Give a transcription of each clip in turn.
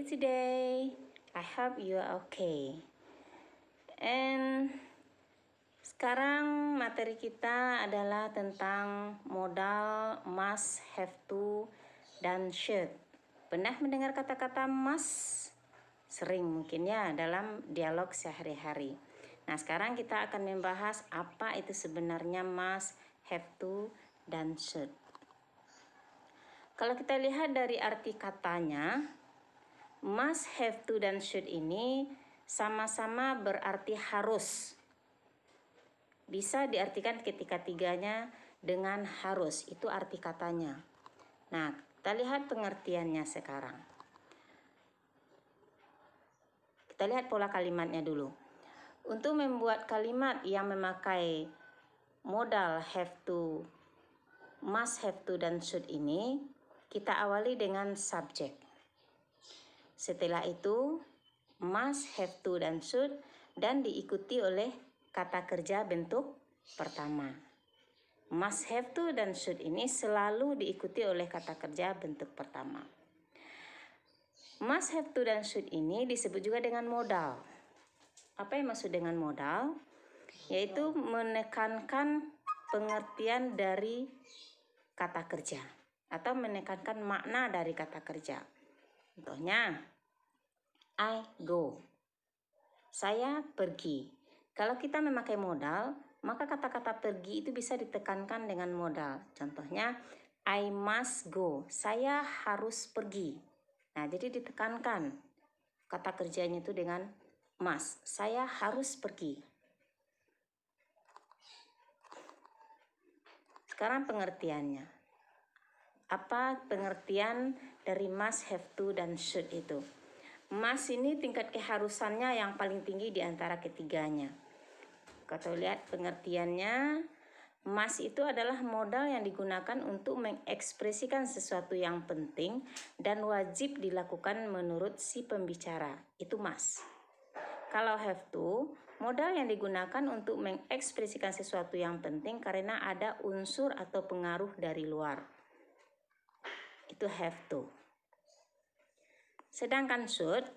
today? I hope you are okay. And sekarang materi kita adalah tentang modal, must, have to, dan should. Pernah mendengar kata-kata must? Sering mungkin ya dalam dialog sehari-hari. Nah, sekarang kita akan membahas apa itu sebenarnya must, have to, dan should. Kalau kita lihat dari arti katanya, must, have to, dan should ini sama-sama berarti harus. Bisa diartikan ketiga-tiganya dengan harus, itu arti katanya. Nah, kita lihat pengertiannya sekarang. Kita lihat pola kalimatnya dulu. Untuk membuat kalimat yang memakai modal have to, must, have to, dan should ini, kita awali dengan subjek. Setelah itu, must, have to, dan should, dan diikuti oleh kata kerja bentuk pertama. Must, have to, dan should ini selalu diikuti oleh kata kerja bentuk pertama. Must, have to, dan should ini disebut juga dengan modal. Apa yang maksud dengan modal? Yaitu menekankan pengertian dari kata kerja atau menekankan makna dari kata kerja. Contohnya, I go. Saya pergi. Kalau kita memakai modal, maka kata-kata pergi itu bisa ditekankan dengan modal. Contohnya, I must go. Saya harus pergi. Nah, jadi ditekankan kata kerjanya itu dengan must. Saya harus pergi. Sekarang pengertiannya. Apa pengertian dari must, have to, dan should itu? Must ini tingkat keharusannya yang paling tinggi di antara ketiganya. Kalau lihat pengertiannya, must itu adalah modal yang digunakan untuk mengekspresikan sesuatu yang penting dan wajib dilakukan menurut si pembicara. Itu must. Kalau have to, modal yang digunakan untuk mengekspresikan sesuatu yang penting karena ada unsur atau pengaruh dari luar. Itu have to. Sedangkan should,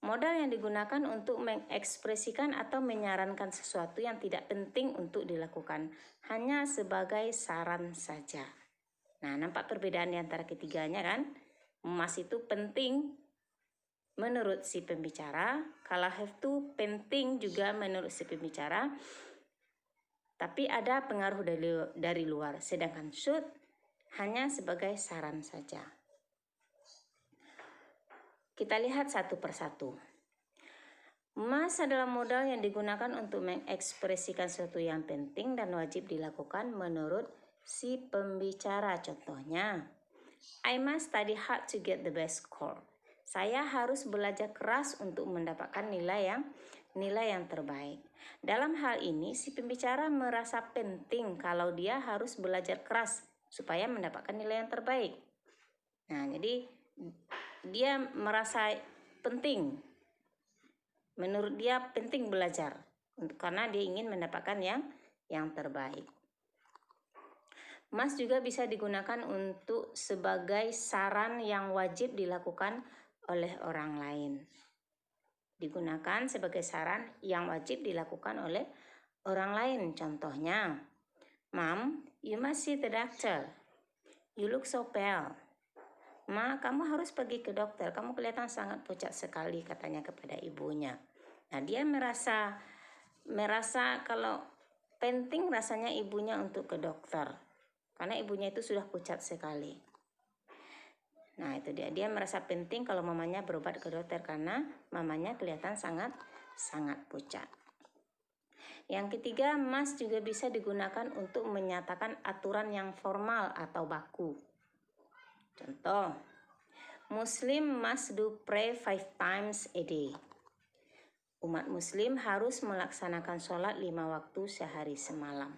modal yang digunakan untuk mengekspresikan atau menyarankan sesuatu yang tidak penting untuk dilakukan, hanya sebagai saran saja. Nah, nampak perbedaan di antara ketiganya kan? Must itu penting menurut si pembicara, kalau have to penting juga menurut si pembicara, tapi ada pengaruh dari luar. Sedangkan should hanya sebagai saran saja. Kita lihat satu persatu. Must adalah modal yang digunakan untuk mengekspresikan sesuatu yang penting dan wajib dilakukan menurut si pembicara. Contohnya, I must study hard to get the best score. Saya harus belajar keras untuk mendapatkan nilai yang terbaik. Dalam hal ini, si pembicara merasa penting kalau dia harus belajar keras supaya mendapatkan nilai yang terbaik. Nah, jadi dia merasa penting. Menurut dia penting belajar karena dia ingin mendapatkan yang terbaik. Must juga bisa digunakan untuk sebagai saran yang wajib dilakukan oleh orang lain. Digunakan sebagai saran yang wajib dilakukan oleh orang lain. Contohnya, Mom, you must see the doctor. You look so pale. Ma, kamu harus pergi ke dokter. Kamu kelihatan sangat pucat sekali, katanya kepada ibunya. Nah, dia merasa kalau penting rasanya ibunya untuk ke dokter. Karena ibunya itu sudah pucat sekali. Nah, itu dia merasa penting kalau mamanya berobat ke dokter karena mamanya kelihatan sangat pucat. Yang ketiga, must juga bisa digunakan untuk menyatakan aturan yang formal atau baku. Contoh, Muslim must do pray 5 times a day. Umat Muslim harus melaksanakan sholat 5 waktu sehari semalam.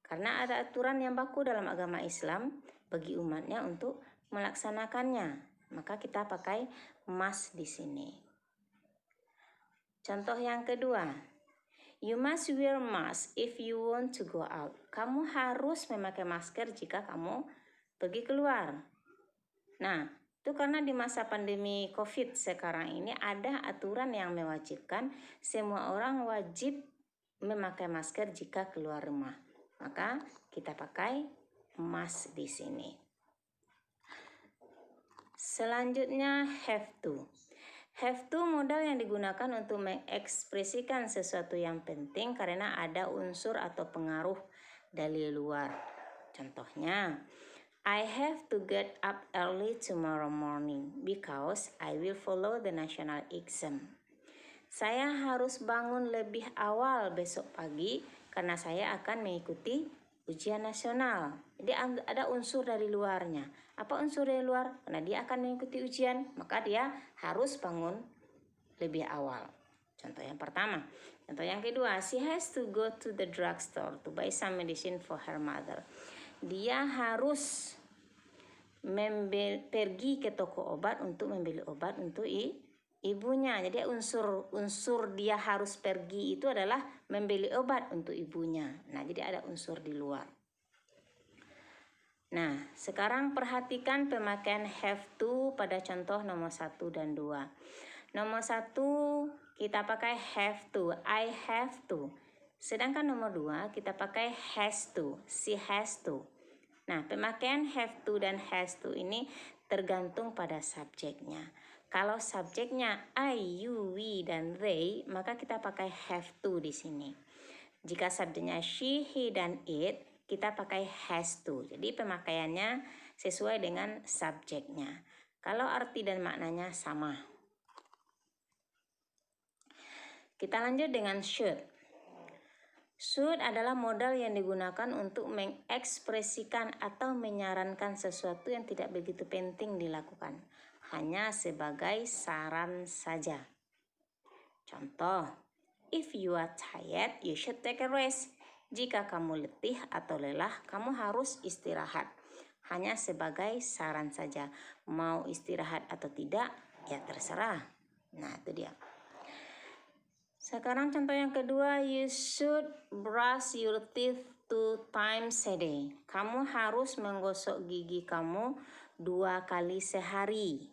Karena ada aturan yang baku dalam agama Islam bagi umatnya untuk melaksanakannya, maka kita pakai must di sini. Contoh yang kedua, you must wear mask if you want to go out. Kamu harus memakai masker jika kamu pergi keluar. Nah, Itu karena di masa pandemi COVID sekarang ini ada aturan yang mewajibkan semua orang wajib memakai masker jika keluar rumah. Maka kita pakai mask di sini. Selanjutnya have to. Have to modal yang digunakan untuk mengekspresikan sesuatu yang penting karena ada unsur atau pengaruh dari luar. Contohnya, I have to get up early tomorrow morning because I will follow the national exam. Saya harus bangun lebih awal besok pagi karena saya akan mengikuti ujian nasional. Jadi ada unsur dari luarnya. Apa unsur dari luar? Karena dia akan mengikuti ujian, maka dia harus bangun lebih awal. Contoh yang pertama. Contoh yang kedua, she has to go to the drugstore to buy some medicine for her mother. Dia harus pergi ke toko obat untuk membeli obat untuk ibunya. Jadi unsur dia harus pergi itu adalah membeli obat untuk ibunya. Nah, jadi ada unsur di luar. Nah, sekarang perhatikan pemakaian have to pada contoh nomor 1 dan 2. Nomor 1 kita pakai have to, I have to. Sedangkan nomor 2 kita pakai has to, she has to. Nah, pemakaian have to dan has to ini tergantung pada subjeknya. Kalau subjeknya I, you, we, dan they, maka kita pakai have to di sini. Jika subjeknya she, he, dan it, kita pakai has to. Jadi pemakaiannya sesuai dengan subjeknya. Kalau arti dan maknanya sama. Kita lanjut dengan should. Should adalah modal yang digunakan untuk mengekspresikan atau menyarankan sesuatu yang tidak begitu penting dilakukan, hanya sebagai saran saja. Contoh, if you are tired, you should take a rest. Jika kamu letih atau lelah, kamu harus istirahat. Hanya sebagai saran saja. Mau istirahat atau tidak, ya terserah. Nah, itu dia. Sekarang contoh yang kedua, you should brush your teeth 2 times a day. Kamu harus menggosok gigi kamu 2 kali sehari.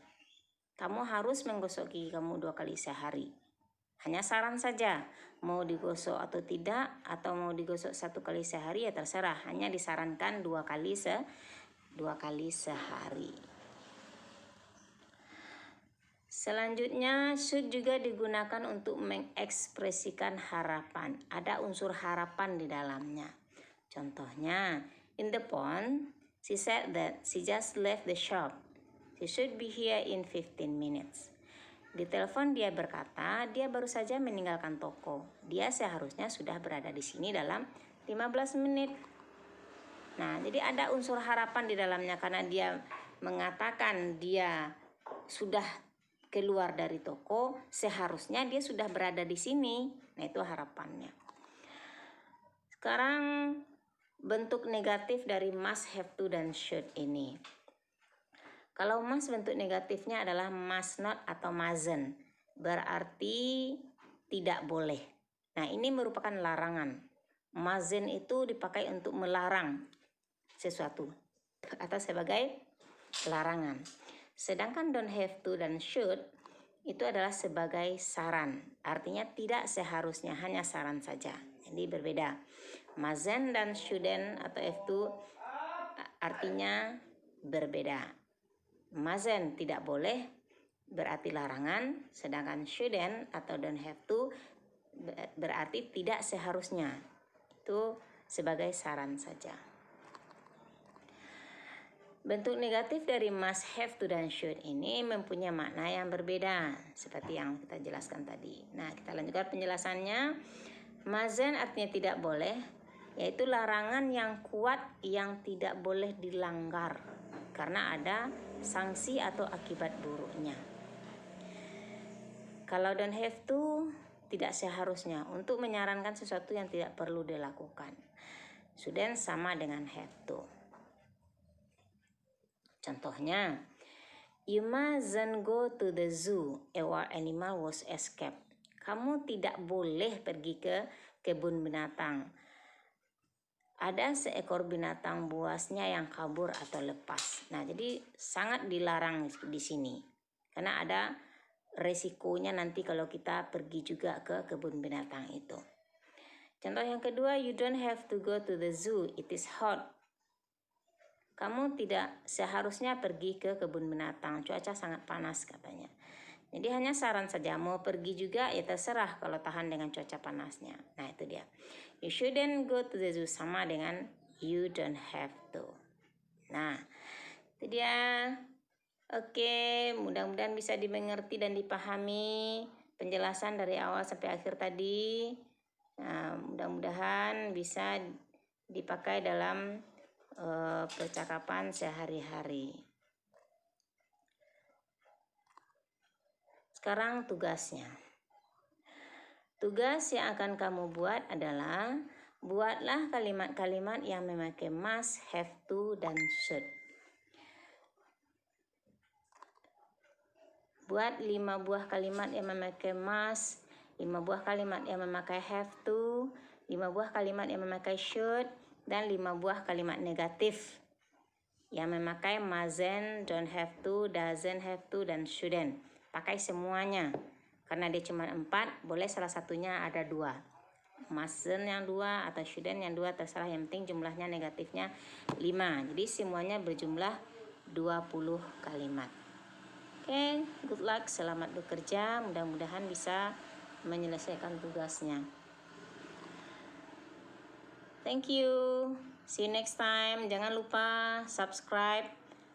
Kamu harus menggosok gigi kamu 2 kali sehari. Hanya saran saja, mau digosok atau tidak, atau mau digosok 1 kali sehari ya terserah. Hanya disarankan 2 kali sehari. Selanjutnya, should juga digunakan untuk mengekspresikan harapan. Ada unsur harapan di dalamnya. Contohnya, in the phone, she said that she just left the shop. She should be here in 15 minutes. Di telepon dia berkata, dia baru saja meninggalkan toko. Dia seharusnya sudah berada di sini dalam 15 menit. Nah, jadi ada unsur harapan di dalamnya karena dia mengatakan dia sudah keluar dari toko, seharusnya dia sudah berada di sini. Nah, itu harapannya. Sekarang bentuk negatif dari must, have to, dan should ini. Kalau must bentuk negatifnya adalah must not atau mustn't. Berarti tidak boleh. Nah, ini merupakan larangan. Mustn't itu dipakai untuk melarang sesuatu atau sebagai larangan. Sedangkan don't have to dan should itu adalah sebagai saran. Artinya tidak seharusnya, hanya saran saja. Jadi berbeda. Mustn't dan shouldn't atau have to artinya berbeda. Mustn't tidak boleh berarti larangan, sedangkan shouldn't atau don't have to berarti tidak seharusnya. Itu sebagai saran saja. Bentuk negatif dari must, have to, dan should ini mempunyai makna yang berbeda seperti yang kita jelaskan tadi. Nah, kita lanjutkan penjelasannya. Mustn't artinya tidak boleh, yaitu larangan yang kuat yang tidak boleh dilanggar karena ada sanksi atau akibat buruknya. Kalau don't have to, tidak seharusnya untuk menyarankan sesuatu yang tidak perlu dilakukan. Shouldn't sama dengan have to. Contohnya, you mustn't go to the zoo if our animal was escaped. Kamu tidak boleh pergi ke kebun binatang ada seekor binatang buasnya yang kabur atau lepas. Nah, jadi sangat dilarang di sini. Karena ada resikonya nanti kalau kita pergi juga ke kebun binatang itu. Contoh yang kedua, you don't have to go to the zoo, it is hot. Kamu tidak seharusnya pergi ke kebun binatang, cuaca sangat panas katanya. Jadi hanya saran saja, mau pergi juga ya terserah kalau tahan dengan cuaca panasnya. Nah itu dia. You shouldn't go to the zoo sama dengan you don't have to. Nah itu dia. Oke, mudah-mudahan bisa dimengerti dan dipahami penjelasan dari awal sampai akhir tadi. Nah, mudah-mudahan bisa dipakai dalam percakapan sehari-hari. Sekarang tugasnya. Tugas yang akan kamu buat adalah buatlah kalimat-kalimat yang memakai must, have to, dan should. Buat 5 buah kalimat yang memakai must, 5 buah kalimat yang memakai have to, 5 buah kalimat yang memakai should, dan 5 buah kalimat negatif yang memakai mustn't, don't have to, doesn't have to, dan shouldn't. Pakai semuanya. Karena dia cuma 4, boleh salah satunya ada 2. Mustn't yang 2 atau shouldn't yang 2, terserah, yang penting jumlahnya negatifnya 5. Jadi semuanya berjumlah 20 kalimat. Oke, good luck, selamat bekerja, mudah-mudahan bisa menyelesaikan tugasnya. Thank you, see you next time. Jangan lupa subscribe,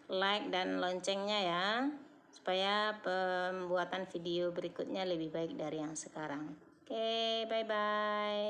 like, dan loncengnya ya, supaya pembuatan video berikutnya lebih baik dari yang sekarang. Oke, bye-bye.